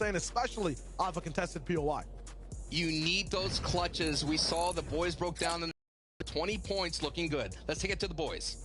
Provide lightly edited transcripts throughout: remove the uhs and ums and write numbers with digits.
saying, especially off a contested POI. You need those clutches. We saw the boys broke down the 20 points, looking good. Let's take it to the boys.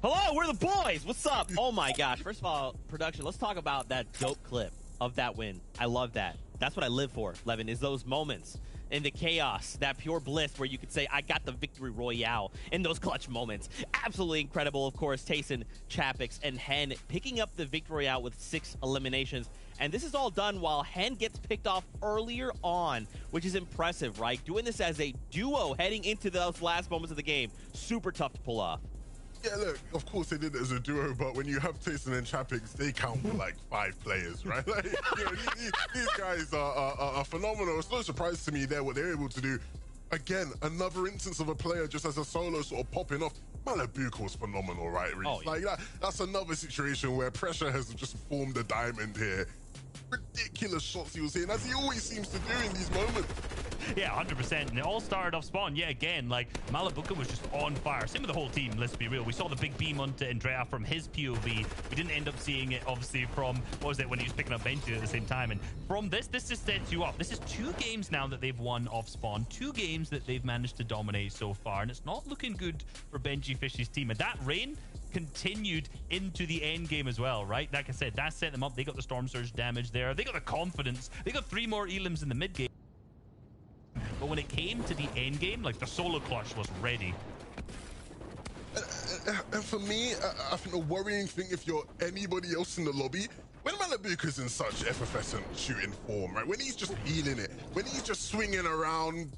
Hello, we're the boys. What's up? Oh my gosh. First of all, production, let's talk about that dope clip of that win. I love that. That's what I live for, Levin, is those moments in the chaos, that pure bliss where you could say, I got the victory royale in those clutch moments. Absolutely incredible, of course. Tayson, Chapix, and Hen picking up the victory royale with 6 eliminations. And this is all done while Hen gets picked off earlier on, which is impressive, right? Doing this as a duo heading into those last moments of the game. Super tough to pull off. Yeah, look, of course they did it as a duo, but when you have Tayson and Chapix, they count for like 5 players, right? Like, you know, these guys are phenomenal. It's no surprise to me there what they're able to do. Again, another instance of a player just as a solo sort of popping off. Malabuka was phenomenal, right, Reece? Oh, yeah. Like that's another situation where pressure has just formed a diamond here. Ridiculous shots he was hitting, as he always seems to do in these moments. Yeah, 100%. And it all started off spawn. Yeah, again, like, Malabuka was just on fire. Same with the whole team, let's be real. We saw the big beam onto Andrea from his POV. We didn't end up seeing it, obviously, from, what was it, when he was picking up Benji at the same time. And from this just sets you up. This is 2 games now that they've won off spawn. 2 games that they've managed to dominate so far. And it's not looking good for Benji Fish's team. And that rain continued into the end game as well, right? Like I said, that set them up. They got the Storm Surge damage there. They got the confidence. They got 3 more elims in the mid game. But when it came to the end game, like, the solo clutch was ready. And for me, I think the worrying thing, if you're anybody else in the lobby, when Malabuka's in such effervescent shooting form, right? When he's just feeling it, when he's just swinging around,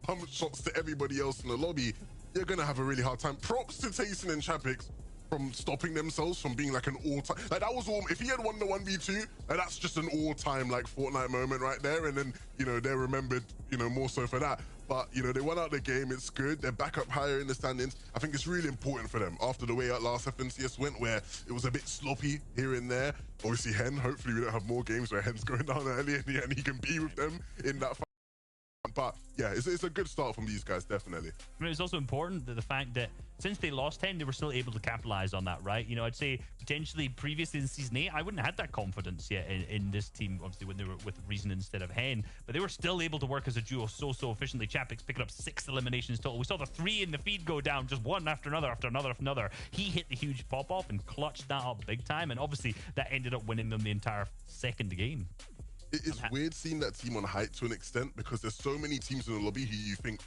pump shots to everybody else in the lobby, you're gonna have a really hard time. Props to Tayson and Chapix from stopping themselves from being like an all-time, like that was all, if he had won the 1v2, that's just an all-time like Fortnite moment right there. And then, you know, they're remembered, you know, more so for that. But, you know, they won out the game, it's good. They're back up higher in the standings. I think it's really important for them after the way our last FNCS went, where it was a bit sloppy here and there. Obviously Hen, hopefully we don't have more games where Hen's going down early and he can be with them in that fight. But yeah, it's a good start from these guys, definitely. I mean, it's also important that the fact that since they lost 10, they were still able to capitalize on that, right? You know, I'd say potentially previously in Season 8, I wouldn't have had that confidence yet in this team, obviously, when they were with Reason instead of Hen. But they were still able to work as a duo so efficiently. Chapix picking up 6 eliminations total. We saw the 3 in the feed go down, just one after another, after another, after another. He hit the huge pop-off and clutched that up big time. And obviously, that ended up winning them the entire second game. It's weird seeing that team on height to an extent, because there's so many teams in the lobby who you think,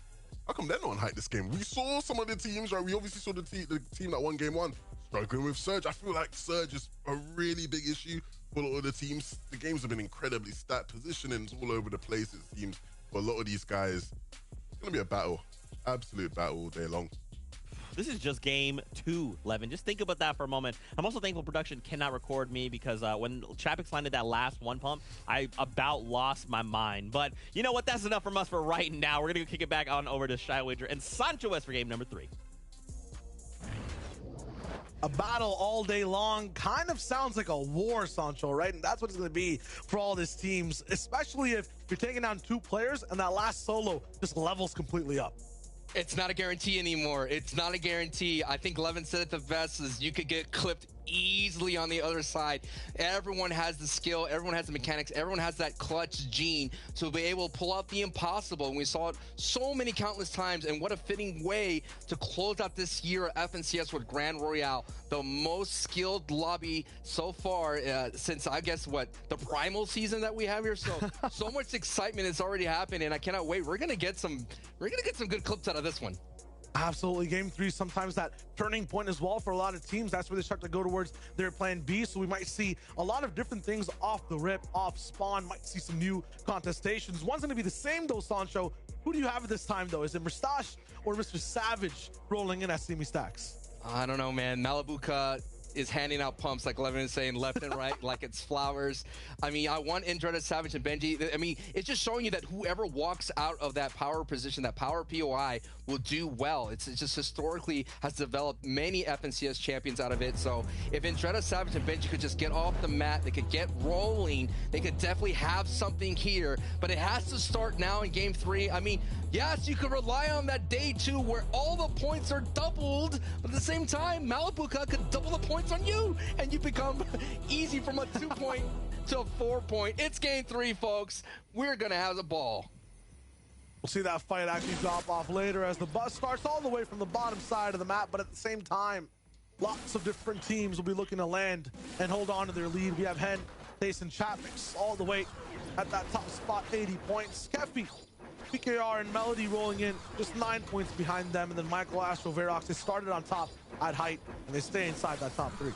how come they're not on height this game? We saw some of the teams, right? We obviously saw the team that won game 1 struggling with Surge. I feel like Surge is a really big issue for a lot of the teams. The games have been incredibly stacked. Positioning's all over the place, it seems, for a lot of these guys. It's going to be a battle, absolute battle all day long. This is just game 2, Levin. Just think about that for a moment. I'm also thankful production cannot record me, because when Chapix landed that last 1 pump, I about lost my mind. But you know what? That's enough from us for right now. We're going to kick it back on over to Shy Wager and Sancho West for game number 3. A battle all day long. Kind of sounds like a war, Sancho, right? And that's what it's going to be for all these teams, especially if you're taking down 2 players and that last solo just levels completely up. It's not a guarantee anymore. It's not a guarantee. I think Levin said it the best, is you could get clipped easily on the other side. Everyone has the skill, everyone has the mechanics, everyone has that clutch gene to be able to pull out the impossible. And we saw it so many countless times, and what a fitting way to close out this year of FNCS with Grand Royale, the most skilled lobby so far since, I guess, what, the primal season that we have here. So much excitement has already happened, and I cannot wait. We're gonna get some good clips out of this one. Absolutely. Game 3, sometimes that turning point as well for a lot of teams. That's where they start to go towards their plan B. So we might see a lot of different things off the rip, off spawn. Might see some new contestations. One's going to be the same though, Sancho. Who do you have at this time though? Is it Mustache or Mr. Savage rolling in at Semi Stacks? I don't know, man. Malabuka is handing out pumps, like Levin is saying, left and right, like it's flowers. I mean, I want Andretta, Savage, and Benji. I mean, it's just showing you that whoever walks out of that power position, that power POI, will do well. It's just historically has developed many FNCS champions out of it. So if Andretta, Savage, and Benji could just get off the mat, they could get rolling, they could definitely have something here. But it has to start now in game 3. I mean, yes, you could rely on that day 2 where all the points are doubled, but at the same time, Malibuca could double the points on you, and you become easy from a 2-point to a 4-point. It's game 3, folks. We're gonna have the ball. We'll see that fight actually drop off later as the bus starts all the way from the bottom side of the map, but at the same time, lots of different teams will be looking to land and hold on to their lead. We have Hen, Tace, and Chapmix all the way at that top spot, 80 points. Kefi, PKR, and Melody rolling in just 9 points behind them, and then Michael, Astro, Verox, they started on top at height, and they stay inside that top 3.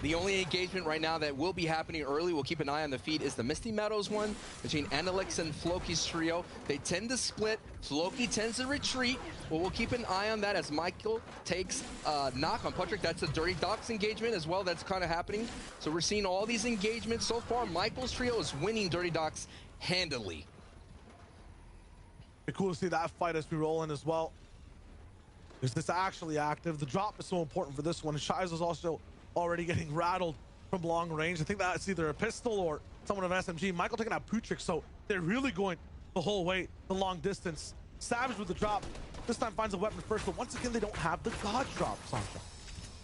The only engagement right now that will be happening early, we'll keep an eye on the feed, is the Misty Meadows one between Analix and Floki's trio. They tend to split. Floki tends to retreat. Well, we'll keep an eye on that as Michael takes a knock on Patrick. That's a Dirty Docs engagement as well. That's kind of happening. So we're seeing all these engagements. So far, Michael's trio is winning Dirty Docs handily. It's cool to see that fight as we roll in as well. Is this actually active? The drop is so important for this one. Shizo's also already getting rattled from long range. I think that's either a pistol or someone of SMG. Michael taking out Putrick, so they're really going the whole way, the long distance. Savage with the drop. This time finds a weapon first, but once again, they don't have the God drop, Sancho.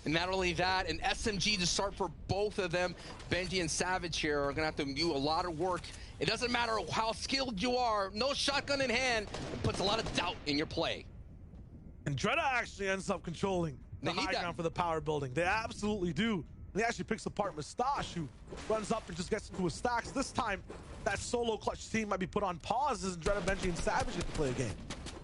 And not only that, an SMG to start for both of them. Benji and Savage here are gonna have to do a lot of work. It doesn't matter how skilled you are, no shotgun in hand, it puts a lot of doubt in your play. And Dreda actually ends up controlling the high ground for the power building. They absolutely do. And he actually picks apart Mustache, who runs up and just gets into his stacks. This time, that solo clutch team might be put on pause as Dreda, Benji, and Savage get to play a game.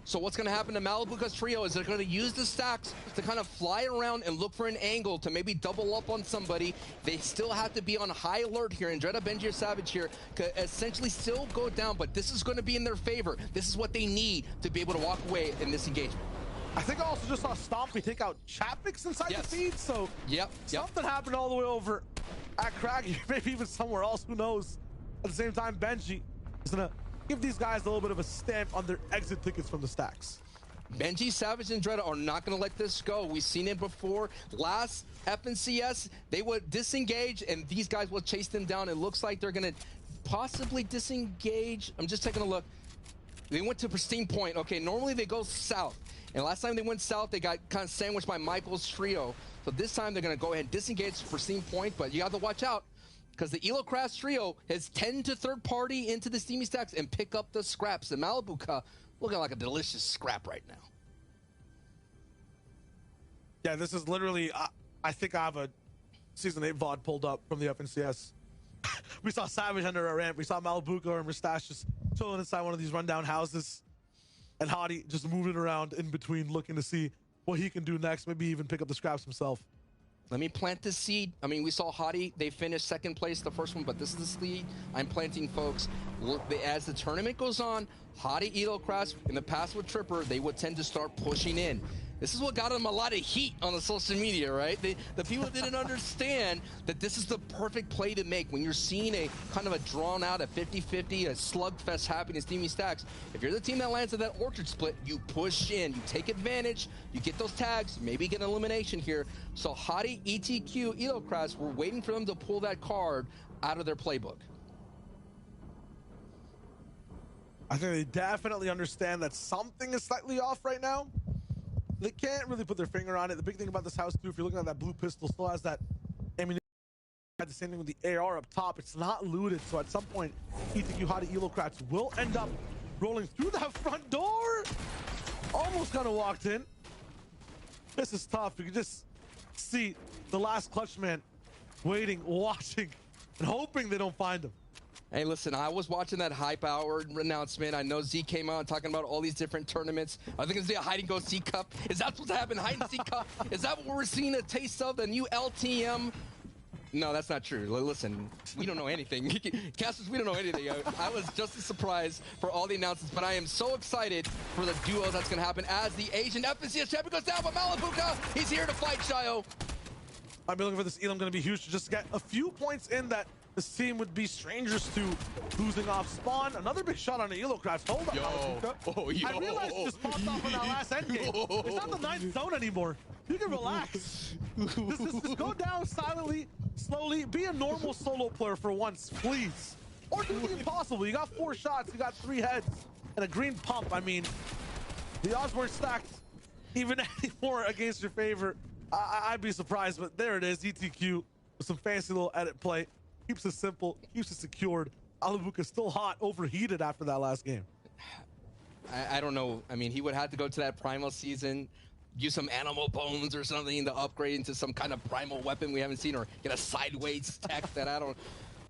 So what's going to happen to Malibuca's trio is they're going to use the stacks to kind of fly around and look for an angle to maybe double up on somebody. They still have to be on high alert here, and Dreda, Benji, or Savage here could essentially still go down, but this is going to be in their favor. This is what they need to be able to walk away in this engagement. I think I also just saw Stompy take out Chapmix inside the feed, so something happened all the way over at Craggy, maybe even somewhere else, who knows. At the same time, Benji is gonna give these guys a little bit of a stamp on their exit tickets from the stacks. Benji, Savage, and Dreda are not going to let this go. We've seen it before. Last FNCS, they would disengage, and these guys will chase them down. It looks like they're going to possibly disengage. I'm just taking a look. They went to Pristine Point. Okay, normally they go south. And last time they went south, they got kind of sandwiched by Michael's trio. So this time they're going to go ahead and disengage Pristine Point, but you have to watch out because the Elocrast trio has tend to third party into the Steamy stacks and pick up the scraps. And Malibuca looking like a delicious scrap right now. Yeah, this is literally, I think I have a Season 8 VOD pulled up from the FNCS. We saw Savage under a ramp. We saw Malibuca or Mustache just chilling inside one of these rundown houses. And Hottie just moving around in between, looking to see what he can do next. Maybe even pick up the scraps himself. Let me plant the seed. I mean, we saw Hottie. They finished second place, the first one, but this is the seed I'm planting, folks. Look, as the tournament goes on, Hottie, Elocrast, in the past with Tripper, they would tend to start pushing in. This is what got them a lot of heat on the social media, right? The people didn't understand that this is the perfect play to make when you're seeing a kind of a drawn out, a 50-50, a slugfest happening in Steamy Stacks. If you're the team that lands at that Orchard split, you push in, you take advantage, you get those tags, maybe get an elimination here. So Hottie, ETQ, Elocrast, we're waiting for them to pull that card out of their playbook. I think they definitely understand that something is slightly off right now. They can't really put their finger on it. The big thing about this house, too, if you're looking at that blue pistol, still has that ammunition. The same thing with the AR up top. It's not looted, so at some point, ETQ, Hottie, Elocrats will end up rolling through that front door. Almost kind of walked in. This is tough. You can just see the last clutch man waiting, watching, and hoping they don't find him. Hey, listen, I was watching that hype hour announcement. I know Z came out talking about all these different tournaments. I think it's the hide and go seek cup. Is that supposed to happen? Hide and seek cup? Is that what we're seeing a taste of? The new LTM? No, that's not true. Listen, we don't know anything. Casters, we don't know anything. I was just as surprised for all the announcements, but I am so excited for the duo that's going to happen as the Asian FNCS champion goes down. But Malibuca, he's here to fight Shio. I'd be looking for this Elam, going to be huge to just get a few points in that this team would be strangers to losing off spawn. Another big shot on the Elo Craft. Hold up, Malabuka. Oh, yo. I realized it just popped off in that last end game. It's not the 9th zone anymore. You can relax. Just go down silently, slowly. Be a normal solo player for once, please. Or do the impossible. You got 4 shots, you got 3 heads, and a green pump. I mean, the odds weren't stacked even anymore against your favor. I'd be surprised, but there it is. ETQ with some fancy little edit play. Keeps it simple, keeps it secured. Alabuka still hot, overheated after that last game. I don't know. I mean, he would have to go to that primal season, use some animal bones or something to upgrade into some kind of primal weapon we haven't seen, or get a sideways tech that I don't.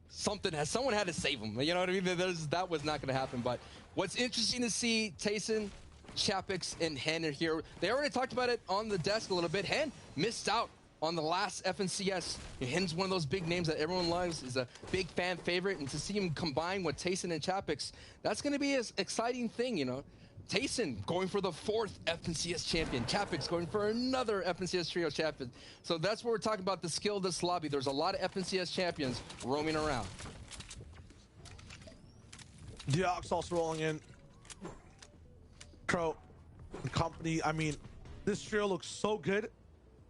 Someone had to save him. You know what I mean? That was not going to happen. But what's interesting to see, Tayson, Chapix, and Hen are here. They already talked about it on the desk a little bit. Hen missed out on the last FNCS. Hen's one of those big names that everyone loves, is a big fan favorite, and to see him combine with Tayson and Chapix, that's going to be an exciting thing, you know. Tayson going for the 4th FNCS champion, Chapix going for another FNCS trio champion. So that's what we're talking about, the skill of this lobby. There's a lot of FNCS champions roaming around. Deox also rolling in. Crow and company. I mean, this trio looks so good.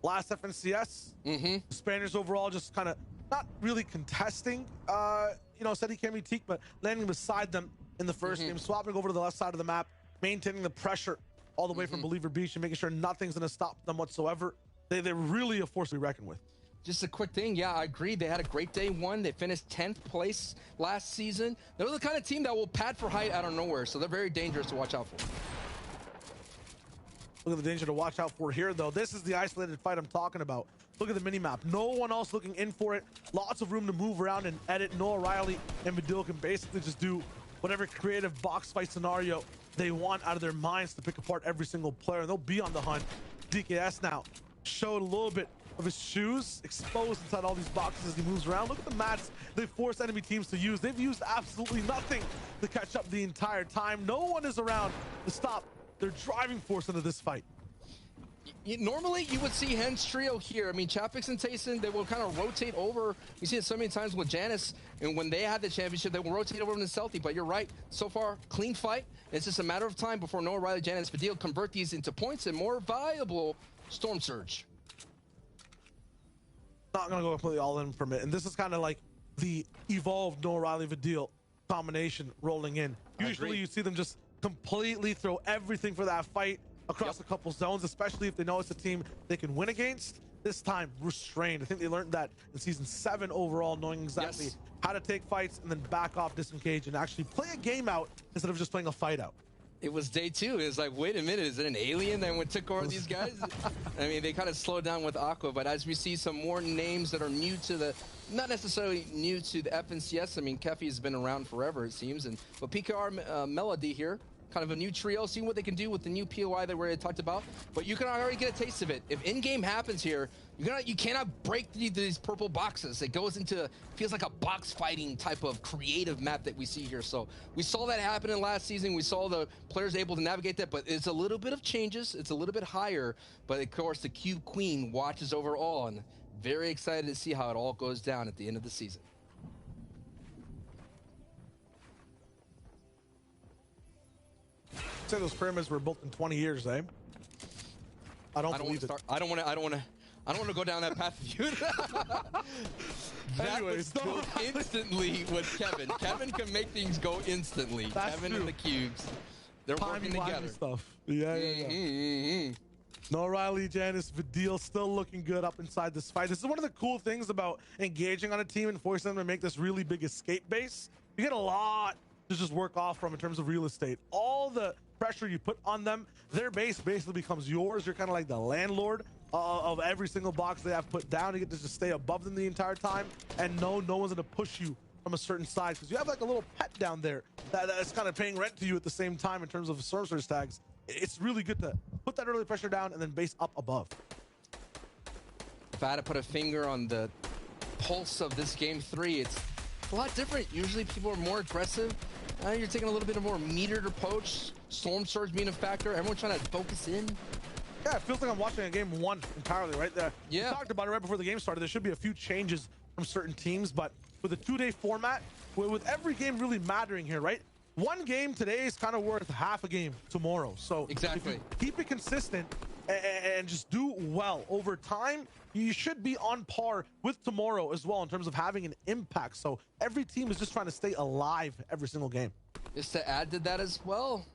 Last FNCS, the Spaniards overall just kind of not really contesting, you know, Seti Kami Teak, but landing beside them in the first game, swapping over to the left side of the map, maintaining the pressure all the way from Believer Beach and making sure nothing's going to stop them whatsoever. They're really a force to be reckoned with. Just a quick thing, yeah, I agree. They had a great day 1. They finished 10th place last season. They're the kind of team that will pad for height out of nowhere, so they're very dangerous to watch out for. Look at the danger to watch out for here, though. This is the isolated fight I'm talking about. Look at the mini-map. No one else looking in for it. Lots of room to move around and edit. Noah Riley and Vidil can basically just do whatever creative box fight scenario they want out of their minds to pick apart every single player. They'll be on the hunt. DKS now showed a little bit of his shoes exposed inside all these boxes as he moves around. Look at the mats they force enemy teams to use. They've used absolutely nothing to catch up the entire time. No one is around to stop their driving force into this fight. Normally, you would see Hen's trio here. I mean, Chapix and Tayson, they will kind of rotate over. You see it so many times with Janice, and when they had the championship, they will rotate over to Celti. But you're right, so far, clean fight. It's just a matter of time before Noah Riley, Janice, Vidil convert these into points and more valuable Storm Surge. Not going to go completely all in from it. And this is kind of like the evolved Noah Riley, Vidil combination rolling in. Usually you see them just completely throw everything for that fight across a couple zones, especially if they know it's a team they can win against. This time, restrained. I think they learned that in season 7 overall, knowing exactly how to take fights and then back off, disengage, and actually play a game out instead of just playing a fight out. It was day 2. It was like, wait a minute, is it an alien that took over these guys? I mean, they kind of slowed down with Aqua, but as we see some more names that are new to the, not necessarily new to the FNCS. I mean, Kefi has been around forever, it seems, but PKR Melody here, kind of a new trio, seeing what they can do with the new POI that we already talked about. But you can already get a taste of it. If in-game happens here, you cannot break these purple boxes. It goes into, feels like a box fighting type of creative map that we see here. So we saw that happen in last season. We saw the players able to navigate that, but it's a little bit of changes. It's a little bit higher, but of course the Cube Queen watches over all, and very excited to see how it all goes down at the end of the season. Say those pyramids were built in 20 years, eh? I don't believe it. I don't want to go down that path with you. Anyways, that would go instantly with Kevin. Kevin can make things go instantly. That's Kevin true. and the cubes, they're working together. Stuff. Yeah. Noah Riley, Janice, Vidil still looking good up inside this fight. This is one of the cool things about engaging on a team and forcing them to make this really big escape base. You get a lot to just work off from in terms of real estate. All the pressure you put on them, their base basically becomes yours. You're kind of like the landlord of every single box they have put down. You get to just stay above them the entire time, and no one's gonna push you from a certain side because you have like a little pet down there that's kind of paying rent to you at the same time in terms of sorcerer's tags. It's really good to put that early pressure down and then base up above. If I had to put a finger on the pulse of this game 3, it's a lot different. Usually people are more aggressive. You're taking a little bit of more meter to poach. Storm Surge being a factor. Everyone's trying to focus in. Yeah, it feels like I'm watching a game one entirely right there. Yeah. We talked about it right before the game started. There should be a few changes from certain teams, but with a 2-day format, with every game really mattering here, right? One game today is kind of worth half a game tomorrow. So Exactly. if you keep it consistent and just do well over time, you should be on par with tomorrow as well in terms of having an impact. So every team is just trying to stay alive every single game. Just to add to that as well,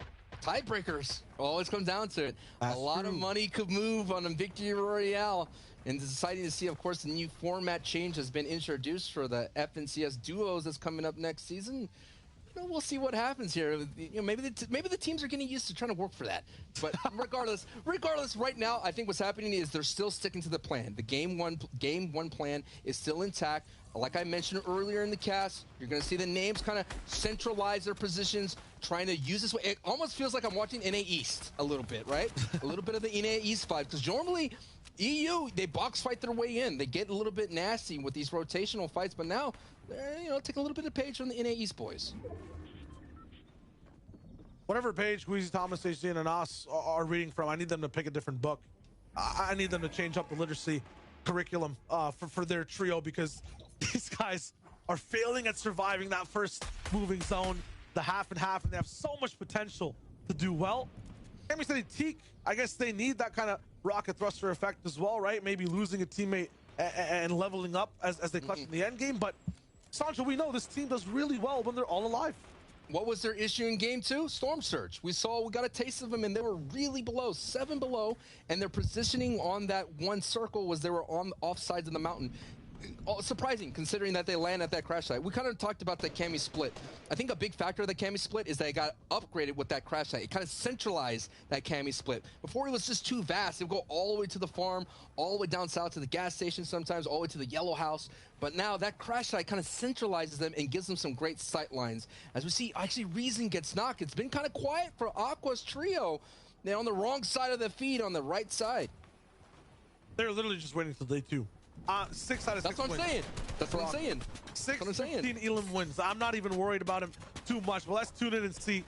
tiebreakers always comes down to it. That's a lot true. of money could move on a victory royale, and it's exciting to see. Of course, the new format change has been introduced for the FNCS duos that's coming up next season. You know, we'll see what happens here. You know, maybe the teams are getting used to trying to work for that. But regardless, right now, I think what's happening is they're still sticking to the plan. The game one plan is still intact. Like I mentioned earlier in the cast, you're going to see the names kind of centralize their positions, trying to use this way. It almost feels like I'm watching NA East a little bit, right? A little bit of the NA East vibe, because normally EU, they box fight their way in. They get a little bit nasty with these rotational fights, but now, you know, take a little bit of page from the NA East boys. Whatever page Queasy, Thomas, HC, and Anas are reading from, I need them to pick a different book. I need them to change up the literacy curriculum for their trio, because these guys are failing at surviving that first moving zone, the half and half, and they have so much potential to do well. Cammy City Teak, I guess they need that kind of rocket thruster effect as well, right? Maybe losing a teammate and leveling up as they clutch in the end game. But Sancho, we know this team does really well when they're all alive. What was their issue in game two? Storm Surge. We got a taste of them, and they were really below, 7 below, and their positioning on that one circle was they were on the off sides of the mountain. Surprising, considering that they land at that crash site. We kind of talked about the Cammy split. I think a big factor of the Cammy split is that it got upgraded with that crash site. It kind of centralized that Cammy split. Before, it was just too vast. It would go all the way to the farm, all the way down south to the gas station sometimes, all the way to the yellow house. But now that crash site kind of centralizes them and gives them some great sight lines. As we see, actually, Reason gets knocked. It's been kind of quiet for Aqua's trio. They're on the wrong side of the feed, on the right side. They're literally just waiting till day 2. 6 out of 6 That's what I'm wins. saying. That's what I'm saying. 15 Elam wins. I'm not even worried about him too much. But let's tune in and see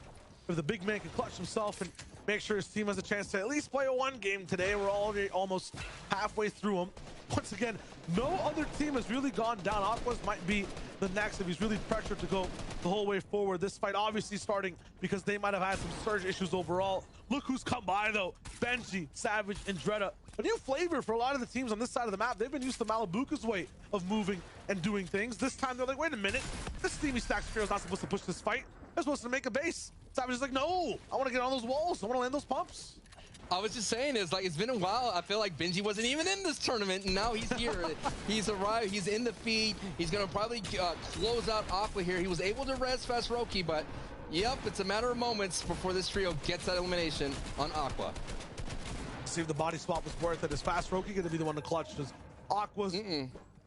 if the big man can clutch himself and make sure his team has a chance to at least play a 1 game today. We're already almost halfway through them. Once again, no other team has really gone down. Aqua's might be the next if he's really pressured to go the whole way forward. This fight obviously starting because they might have had some surge issues overall. Look who's come by though. Benji, Savage, and Dreda. A new flavor for a lot of the teams on this side of the map. They've been used to Malibuca's way of moving and doing things. This time they're like, wait a minute, this Steamy Stacks Fear is not supposed to push this fight. They're supposed to make a base. Savage is like, no, I want to get on those walls. I want to land those pumps. I was just saying, it's been a while. I feel like Benji wasn't even in this tournament, and now he's here. He's arrived. He's in the feed. He's going to probably close out Aqua here. He was able to res fast Roki, but yep, it's a matter of moments before this trio gets that elimination on Aqua. See if the body swap was worth it. Is Fast Roki going to be the one to clutch? Does Aqua's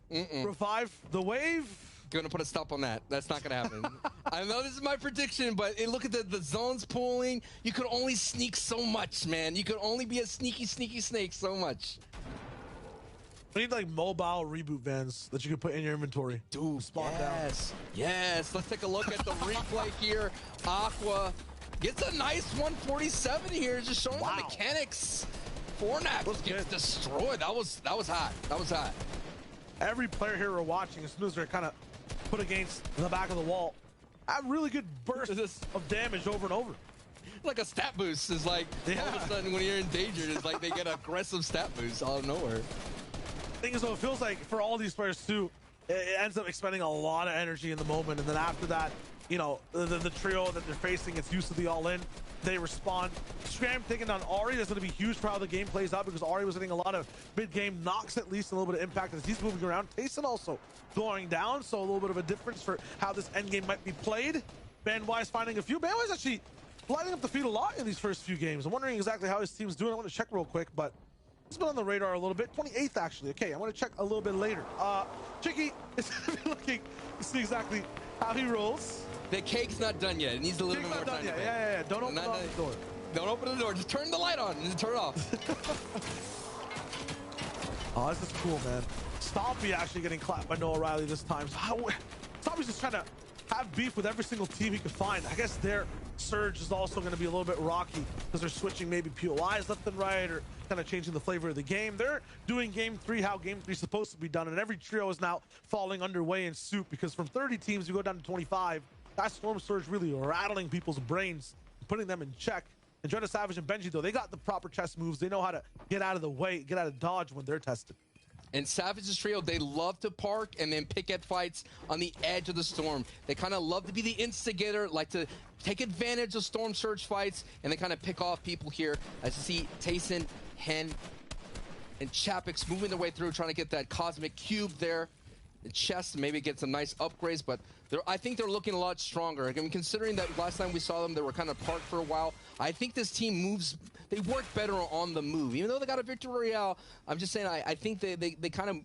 revive the wave? Gonna put a stop on that. That's not gonna happen. I know this is my prediction, but look at the zones pooling. You could only sneak so much, man. You could only be a sneaky snake so much. We need like mobile reboot vans that you can put in your inventory. Dude, spawn down. Yes. Let's take a look at the replay here. Aqua gets a nice 147 here, just showing the mechanics. Fortnite gets destroyed. That was hot. That was hot. Every player here we're watching, as soon as they're kind of put against the back of the wall, have really good bursts of damage over and over. Like a stat boost is like, all of a sudden when you're endangered, it's like they get aggressive stat boost out of nowhere. Thing is, though, it feels like for all these players too, it ends up expending a lot of energy in the moment, and then after that, you know, the trio that they're facing, it's used to the all-in. They respond. Scram taking on Ari. That's going to be huge for how the game plays out, because Ari was getting a lot of mid-game knocks, at least a little bit of impact as he's moving around. Tayson also going down, so a little bit of a difference for how this endgame might be played. Bandwise finding a few. Bandwise actually lighting up the feed a lot in these first few games. I'm wondering exactly how his team's doing. I want to check real quick, but it's been on the radar a little bit. 28th, actually. Okay, I'm going to check a little bit later. Chicky is going to be looking to see exactly how he rolls. The cake's not done yet. It needs a little bit more time. Yeah. Don't open the door. Don't open the door. Just turn the light on and turn it off. Oh, this is cool, man. Stompy actually getting clapped by Noah Riley this time. So Stompy's just trying to have beef with every single team he could find. I guess their surge is also going to be a little bit rocky because they're switching maybe POIs left and right, or kind of changing the flavor of the game. They're doing game 3 how game 3 is supposed to be done, and every trio is now falling underway in soup, because from 30 teams you go down to 25. That Storm Surge really rattling people's brains, putting them in check. And Jonah Savage and Benji, though, they got the proper chess moves. They know how to get out of the way, get out of dodge when they're tested. And Savage's trio, they love to park and then pick at fights on the edge of the storm. They kind of love to be the instigator, like to take advantage of Storm Surge fights, and they kind of pick off people here. As you see, Tayson, Hen, and Chapix moving their way through, trying to get that Cosmic Cube there. The chest maybe get some nice upgrades, but I think they're looking a lot stronger. I mean, considering that last time we saw them, they were kind of parked for a while. I think this team moves, they work better on the move. Even though they got a victory royale, I'm just saying, I think they kind of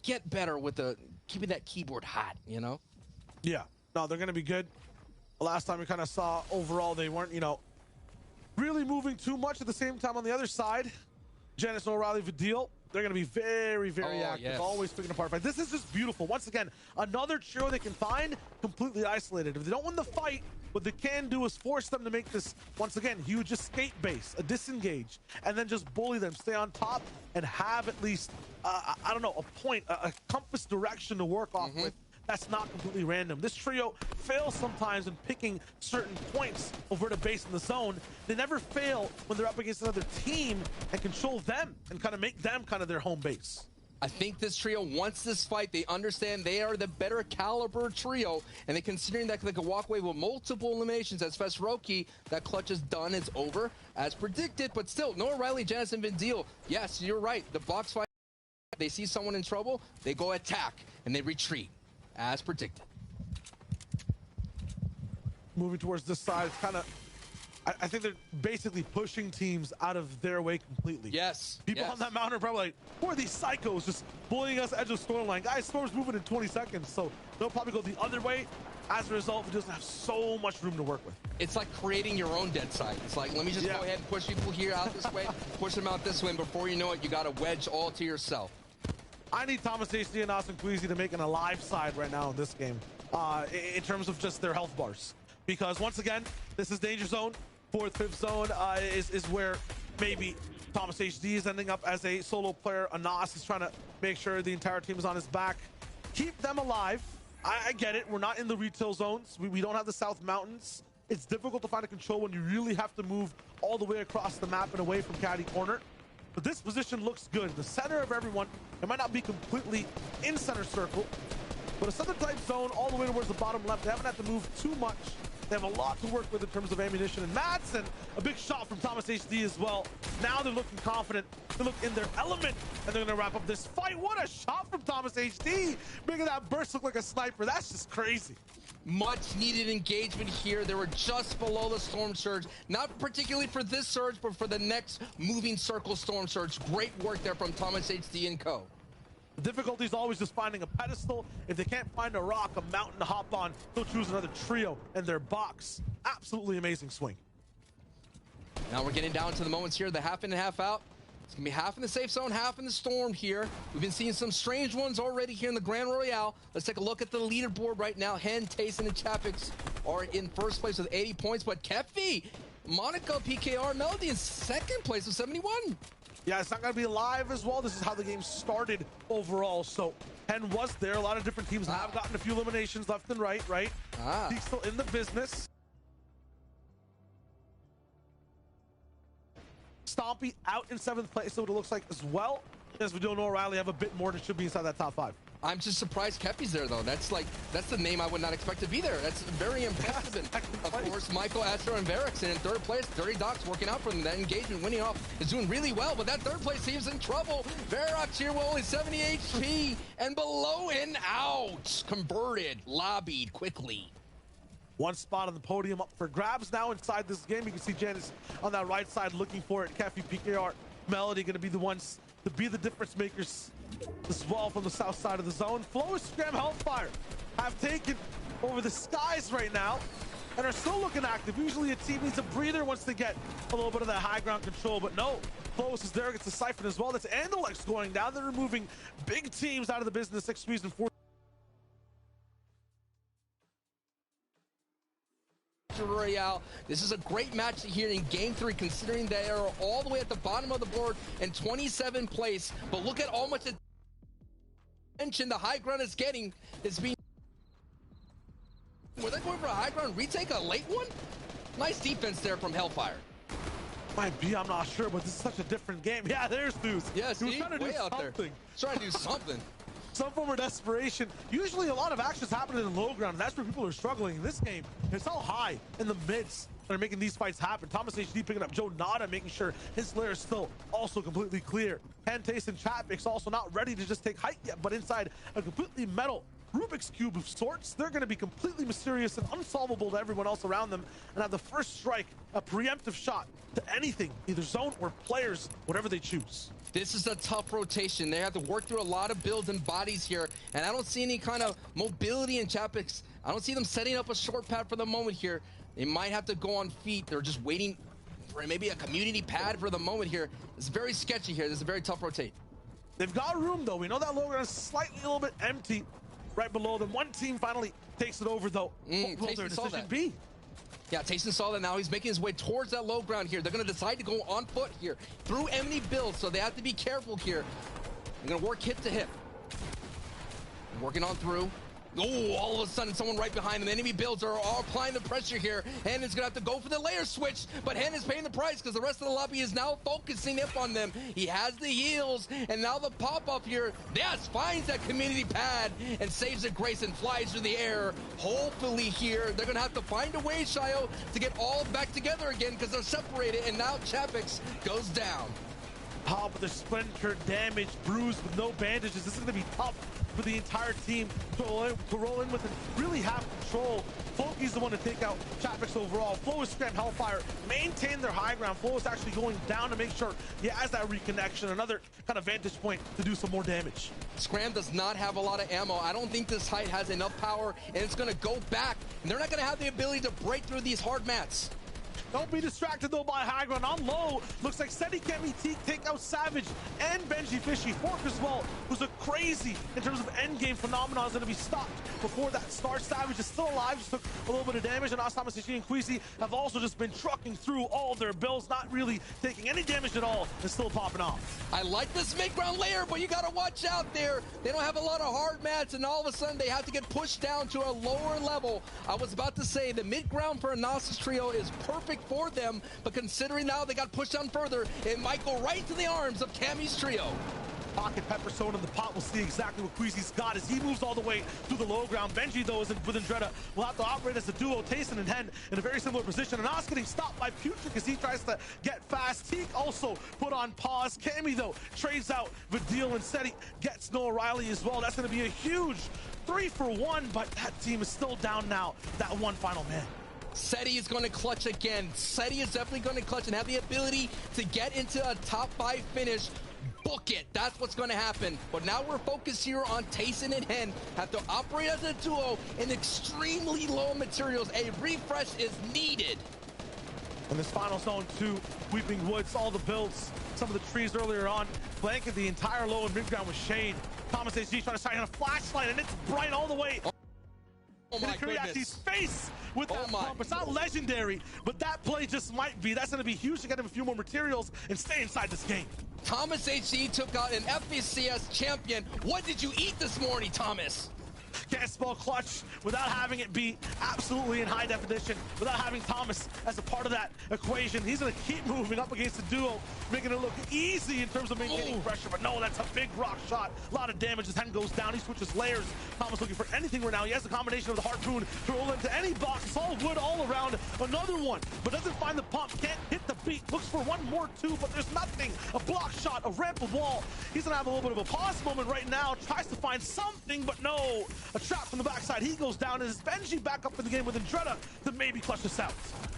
get better with keeping that keyboard hot, you know? Yeah, no, they're going to be good. Last time we kind of saw overall they weren't, you know, really moving too much. At the same time, on the other side, Janice and O'Reilly Vidil, they're going to be very, very active, yes. Always picking apart fight. This is just beautiful. Once again, another trio they can find completely isolated. If they don't win the fight, what they can do is force them to make this, once again, huge escape base, a disengage, and then just bully them, stay on top, and have at least, I don't know, a point, a compass direction to work off with. That's not completely random. This trio fails sometimes in picking certain points over the base in the zone. They never fail when they're up against another team and control them and kind of make them kind of their home base. I think this trio wants this fight. They understand they are the better caliber trio, and they considering that they could walk away with multiple eliminations. As Fesroki, that clutch is done, it's over as predicted, but still, no O'Reilly, Janice, and Vindil. Yes, you're right. The box fight, they see someone in trouble, they go attack and they retreat as predicted. Moving towards this side, it's kind of, I think they're basically pushing teams out of their way completely. Yes. People on that mountain are probably like, who are these psychos just bullying us edge of storm line? Guys, storm's moving in 20 seconds, so they'll probably go the other way. As a result, it doesn't have so much room to work with. It's like creating your own dead side. It's like, let me just go ahead and push people here out this way, push them out this way, and before you know it, you got a wedge all to yourself. I need Thomas HD and Austin Queasy to make an alive side right now in this game, in terms of just their health bars. Because once again, this is danger zone. 4th, 5th zone is where maybe Thomas HD is ending up as a solo player. Anas is trying to make sure the entire team is on his back. Keep them alive. I get it. We're not in the retail zones. We don't have the South Mountains. It's difficult to find a control when you really have to move all the way across the map and away from Caddy Corner. But this position looks good. The center of everyone, it might not be completely in center circle, but a southern type zone all the way towards the bottom left. They haven't had to move too much. They have a lot to work with in terms of ammunition and mats, and a big shot from Thomas HD as well. Now they're looking confident. They look in their element, and they're going to wrap up this fight. What a shot from Thomas HD. Making that burst look like a sniper. That's just crazy. Much needed engagement here. They were just below the Storm Surge. Not particularly for this surge, but for the next moving circle Storm Surge. Great work there from Thomas HD and co. The difficulty is always just finding a pedestal. If they can't find a rock, a mountain to hop on, they'll choose another trio in their box. Absolutely amazing swing. Now we're getting down to the moments here, the half in and half out. It's gonna be half in the safe zone, half in the storm here. We've been seeing some strange ones already here in the Grand Royale. Let's take a look at the leaderboard right now. Hen, Tayson, and Chapix are in first place with 80 points, but Kefi, Monica, PKR, Melody in second place with 71. Yeah, it's not going to be live as well. This is how the game started overall. So Hen was there. A lot of different teams have gotten a few eliminations left and right? He's still in the business. Stompy out in 7th place, so what it looks like as well. As we don't know, O'Reilly have a bit more that should be inside that top 5. I'm just surprised Kepi's there, though. That's the name I would not expect to be there. That's very impressive. And of course, Michael, Astro, and Varix in 3rd place. Dirty Doc's working out for them. That engagement winning off is doing really well, but that 3rd place team's in trouble. Varix here with only 70 HP and below and out. Converted, lobbied quickly. One spot on the podium up for grabs now inside this game. You can see Janice on that right side looking for it. Kefi, PKR, Melody going to be the ones to be the difference makers as well from the south side of the zone. Flow, Scram, Hellfire have taken over the skies right now and are still looking active. Usually a team needs a breather once they get a little bit of that high ground control, but no. Flowis is there, gets the Siphon as well. That's Andalex going down. They're removing big teams out of the business. 6 3s and 4. victory royale. This is a great match here in Game 3, considering they are all the way at the bottom of the board in 27th place. But look at how much attention the high ground is getting. It's being... Were they going for a high ground retake, a late one? Nice defense there from Hellfire. Might be, I'm not sure, but this is such a different game. Yeah, there's Deuce. Yes, he was trying to do out there. Trying to do something. Some form of desperation. Usually a lot of actions happening in low ground, and that's where people are struggling. In this game, it's all high in the mids that are making these fights happen. Thomas HD picking up Joe Nada, making sure his lair is still also completely clear. Taste and Chatvik's also not ready to just take height yet, but inside a completely metal Rubik's Cube of sorts, they're going to be completely mysterious and unsolvable to everyone else around them, and have the first strike, a preemptive shot to anything, either zone or players, whatever they choose. This is a tough rotation. They have to work through a lot of builds and bodies here, and I don't see any kind of mobility in Chatvik's. I don't see them setting up a short pad for the moment here. They might have to go on feet. They're just waiting for maybe a community pad for the moment here. It's very sketchy here. This is a very tough rotate. They've got room, though. We know that low ground is slightly a little bit empty right below them. One team finally takes it over, though. What will their decision be? Yeah, Tayson saw that now. He's making his way towards that low ground here. They're going to decide to go on foot here through enemy builds, so they have to be careful here. They're going to work hip to hip. Working on through. Oh, all of a sudden, someone right behind them. The enemy builds are all applying the pressure here. Hen is going to have to go for the layer switch, but Hen is paying the price because the rest of the lobby is now focusing up on them. He has the heals, and now the pop-up here, yes, finds that community pad and saves it grace and flies through the air. Hopefully here, they're going to have to find a way, Shio, to get all back together again because they're separated, and now Chatvik's goes down. Oh, but the splinter damage, bruised with no bandages. This is going to be tough for the entire team to roll in with and really have control. Floki's the one to take out Chatvik's overall. Flo is Scram Hellfire, maintain their high ground. Flo is actually going down to make sure he has that reconnection, another kind of vantage point to do some more damage. Scram does not have a lot of ammo. I don't think this height has enough power, and it's going to go back, and they're not going to have the ability to break through these hard mats. Don't be distracted though by high ground. On low, looks like Seti Kemi take out Savage and Benji Fishy. Fork as well, who's a crazy in terms of endgame phenomenon, is going to be stopped before that starts. Savage is still alive, just took a little bit of damage, and Thomas HD and Queasy have also just been trucking through all their builds, not really taking any damage at all, and still popping off. I like this mid-ground layer, but you got to watch out there. They don't have a lot of hard mats, and all of a sudden they have to get pushed down to a lower level. I was about to say the mid-ground for Anasis Trio is perfect for them, but considering now they got pushed down further, it might go right into the arms of Cammy's trio. Pocket Pepper Stone in the pot. We'll see exactly what Queasy's got as he moves all the way through the low ground. Benji, though, is with Andretta. Will have to operate as a duo. Tayson and Hen in a very similar position. And Os getting stopped by Putrid as he tries to get fast. Teak also put on pause. Cammy, though, trades out Vidil and Seti gets Noah Riley as well. That's going to be a huge 3-for-1, but that team is still down now. That one final man. Seti is going to clutch again. Seti is definitely going to clutch and have the ability to get into a top 5 finish. Book it. That's what's going to happen. But now we're focused here on Tayson and Hen. Have to operate as a duo in extremely low materials. A refresh is needed. In this final zone, 2 Weeping Woods, all the builds, some of the trees earlier on, blanket the entire low and mid ground with shade. Thomas HG trying to shine on a flashlight, and it's bright all the way. Oh my goodness. His face with that pump. It's not legendary, but that play just might be. That's going to be huge to get him a few more materials and stay inside this game. Thomas HG took out an FBCS champion. What did you eat this morning, Thomas? Can't spell clutch without having it be absolutely in high definition, without having Thomas as a part of that equation. He's going to keep moving up against the duo, making it look easy in terms of maintaining pressure, but no, that's a big rock shot. A lot of damage as Hen goes down. He switches layers. Thomas looking for anything right now. He has the combination of the harpoon to roll into any box. It's all wood all around. Another one, but doesn't find the pump. Can't hit the beat. Looks for one more, too, but there's nothing. A block shot, a ramp of wall. He's going to have a little bit of a pause moment right now. Tries to find something, but no. A trap from the backside. He goes down. Is Benji back up in the game with Andretta to maybe clutch this out?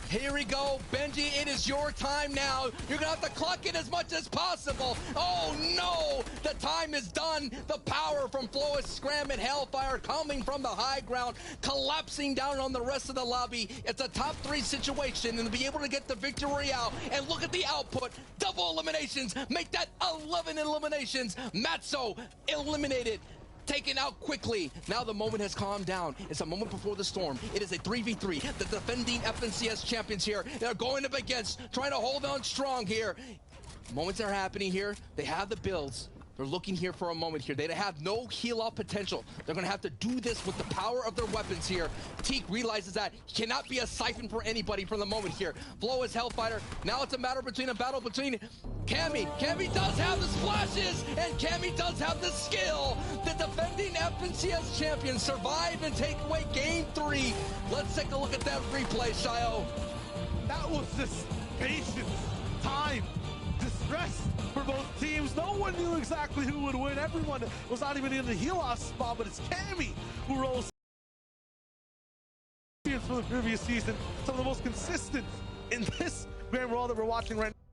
Here we go, Benji, it is your time now. You're gonna have to clock it as much as possible. Oh no, the time is done. The power from Flois, Scram, and Hellfire coming from the high ground, collapsing down on the rest of the lobby. It's a top 3 situation and to be able to get the victory out. And look at the output, double eliminations, make that 11 eliminations. Matzo eliminated. taken out quickly. Now the moment has calmed down. It's a moment before the storm. It is a 3v3. The defending FNCS champions here, they're going up against, trying to hold on strong here. Moments are happening here. They have the builds. They're looking here for a moment here. They have no heal-off potential. They're going to have to do this with the power of their weapons here. Teak realizes that he cannot be a siphon for anybody for the moment here. Flow is Hellfighter. Now it's a battle between Cammy. Cammy does have the splashes, and Cammy does have the skill. The defending FNCS champions survive and take away game 3. Let's take a look at that replay, Shio. That was just patience, time, distress for both teams. No one knew exactly who would win. Everyone was not even in the heal-off spot, but it's Cammy who rolls for the previous season. Some of the most consistent in this grand roll that we're watching right now.